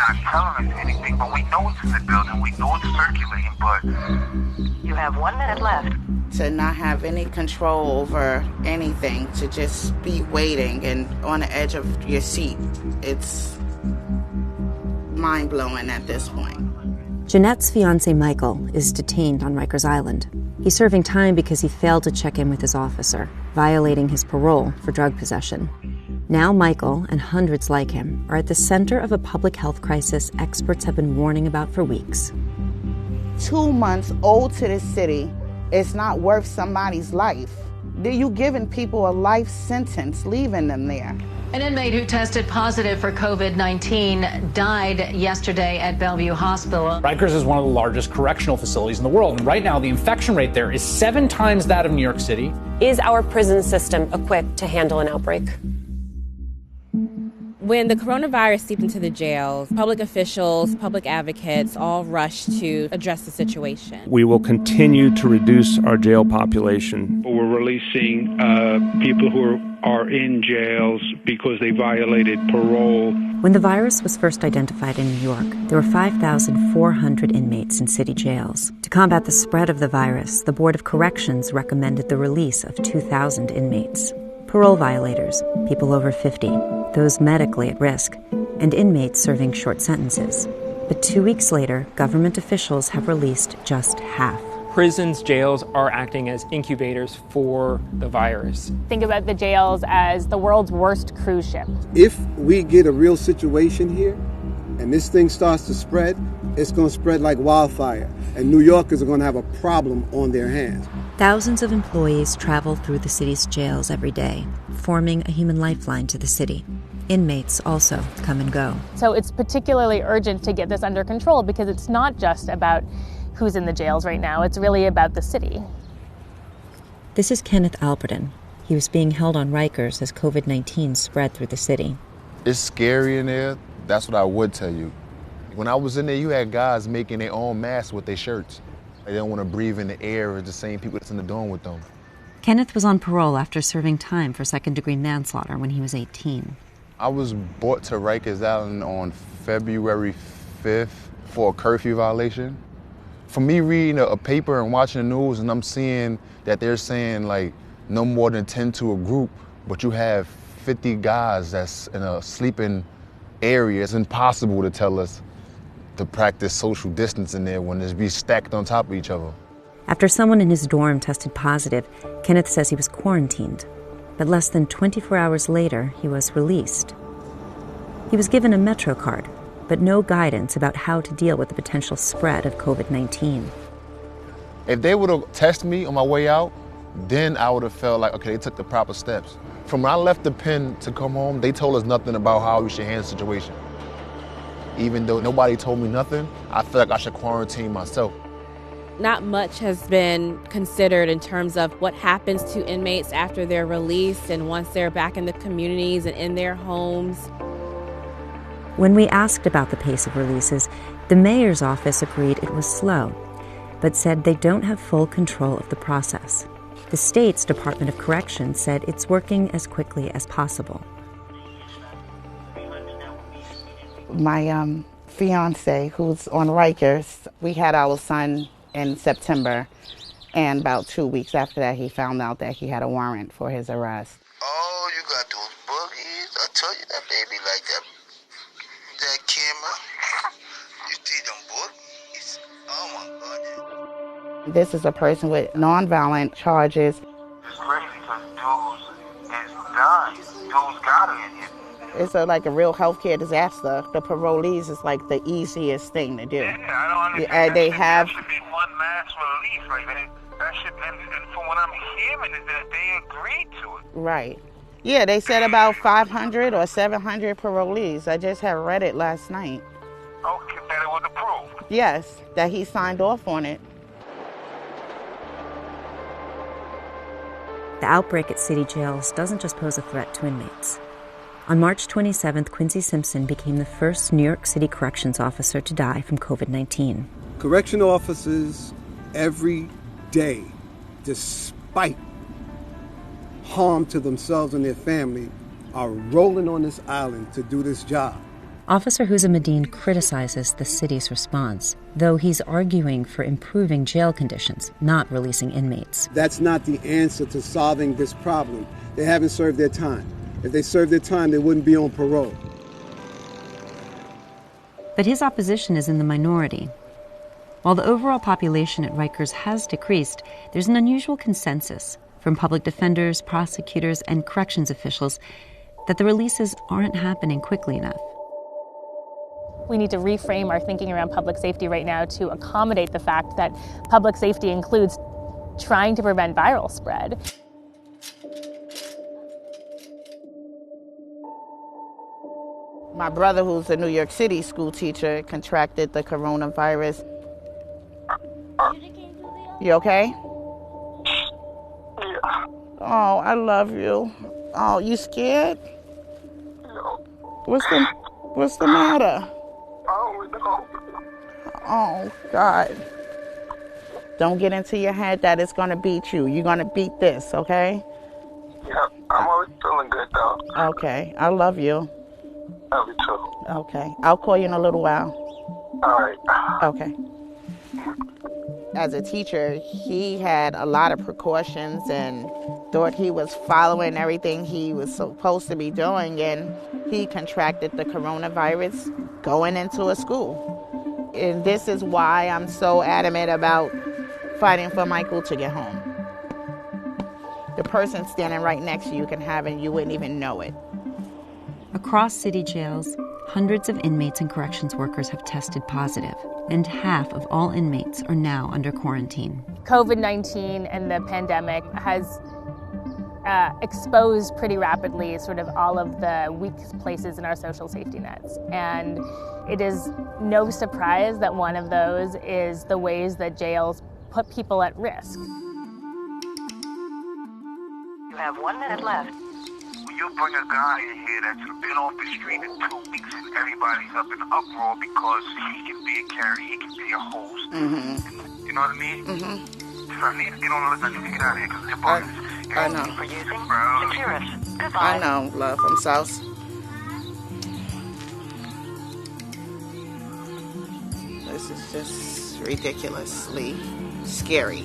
not telling us anything, but we know it's in the building. We know it's circulating, but... You have 1 minute left. To not have any control over anything, to just be waiting and on the edge of your seat. It's mind-blowing at this point. Jeanette's fiancé, Michael, is detained on Rikers Island. He's serving time because he failed to check in with his officer, violating his parole for drug possession. Now Michael, and hundreds like him, are at the center of a public health crisis experts have been warning about for weeks. 2 months owed to this city is not worth somebody's life. You're giving people a life sentence, leaving them there. An inmate who tested positive for COVID-19 died yesterday at Bellevue Hospital. Rikers is one of the largest correctional facilities in the world, and right now the infection rate there is 7 times that of New York City. Is our prison system equipped to handle an outbreak? When the coronavirus seeped into the jails, public officials, public advocates all rushed to address the situation. We will continue to reduce our jail population. We're releasing people who are in jails because they violated parole. When the virus was first identified in New York, there were 5,400 inmates in city jails. To combat the spread of the virus, the Board of Corrections recommended the release of 2,000 inmates. Parole violators, people over 50, those medically at risk, and inmates serving short sentences. But 2 weeks later, government officials have released just half. Prisons, jails are acting as incubators for the virus. Think about the jails as the world's worst cruise ship. If we get a real situation here and this thing starts to spread, it's going to spread like wildfire. And New Yorkers are going to have a problem on their hands. Thousands of employees travel through the city's jails every day, forming a human lifeline to the city. Inmates also come and go. So it's particularly urgent to get this under control because it's not just about who's in the jails right now. It's really about the city. This is Kenneth Albertin. He was being held on Rikers as COVID-19 spread through the city. It's scary in there. That's what I would tell you. When I was in there, you had guys making their own masks with their shirts. They don't want to breathe in the air as the same people that's in the dorm with them. Kenneth was on parole after serving time for second-degree manslaughter when he was 18. I was brought to Rikers Island on February 5th for a curfew violation. For me reading a paper and watching the news and I'm seeing that they're saying like no more than 10 to a group, but you have 50 guys that's in a sleeping area, it's impossible to tell us to practice social distancing there when there's be stacked on top of each other. After someone in his dorm tested positive, Kenneth says he was quarantined. But less than 24 hours later, he was released. He was given a Metro card, but no guidance about how to deal with the potential spread of COVID-19. If they would have tested me on my way out, then I would have felt like, okay, they took the proper steps. From when I left the pen to come home, they told us nothing about how we should handle the situation. Even though nobody told me nothing, I feel like I should quarantine myself. Not much has been considered in terms of what happens to inmates after they're released and once they're back in the communities and in their homes. When we asked about the pace of releases, the mayor's office agreed it was slow, but said they don't have full control of the process. The state's Department of Corrections said it's working as quickly as possible. My fiance, who's on Rikers, we had our son in September, and about 2 weeks after that, he found out that he had a warrant for his arrest. Oh, you got those boogies. I tell you that baby like that camera. You see them boogies? Oh my God. This is a person with nonviolent charges. It's crazy because dudes is dying. Dudes got it in here. It's like a real healthcare disaster. The parolees is like the easiest thing to do. Yeah, I don't understand. That should be one mass release. Like that should, and from what I'm hearing is that they agreed to it. Right. Yeah, they said about 500 or 700 parolees. I just had read it last night. Okay, that it was approved. Yes, that he signed off on it. The outbreak at city jails doesn't just pose a threat to inmates. On March 27th, Quincy Simpson became the first New York City corrections officer to die from COVID-19. Correctional officers every day, despite harm to themselves and their family, are rolling on this island to do this job. Officer Housamedine criticizes the city's response, though he's arguing for improving jail conditions, not releasing inmates. That's not the answer to solving this problem. They haven't served their time. If they served their time, they wouldn't be on parole. But his opposition is in the minority. While the overall population at Rikers has decreased, there's an unusual consensus from public defenders, prosecutors, and corrections officials that the releases aren't happening quickly enough. We need to reframe our thinking around public safety right now to accommodate the fact that public safety includes trying to prevent viral spread. My brother, who's a New York City school teacher, contracted the coronavirus. You okay? Yeah. Oh, I love you. Oh, you scared? No. What's the matter? Oh, God. Don't get into your head that it's going to beat you. You're going to beat this, okay? Yeah, I'm always feeling good, though. Okay, I love you. Love you, too. Okay, I'll call you in a little while. All right. Okay. As a teacher, he had a lot of precautions and thought he was following everything he was supposed to be doing, and he contracted the coronavirus going into a school. And this is why I'm so adamant about fighting for Michael to get home. The person standing right next to you can have it and you wouldn't even know it. Across city jails, hundreds of inmates and corrections workers have tested positive, and half of all inmates are now under quarantine. COVID-19 and the pandemic has exposed pretty rapidly sort of all of the weak places in our social safety nets. And it is no surprise that one of those is the ways that jails put people at risk. You have 1 minute left. When you bring a guy in here that's been off the street in 2 weeks and everybody's up in uproar because he can be a carrier, he can be a host. Mm-hmm. You know what I mean? Mm-hmm. So I need to get on the list. I need to get out of here because they're bugging. I know. For using Securus. Goodbye. I know, love. I'm South. This is just ridiculously scary.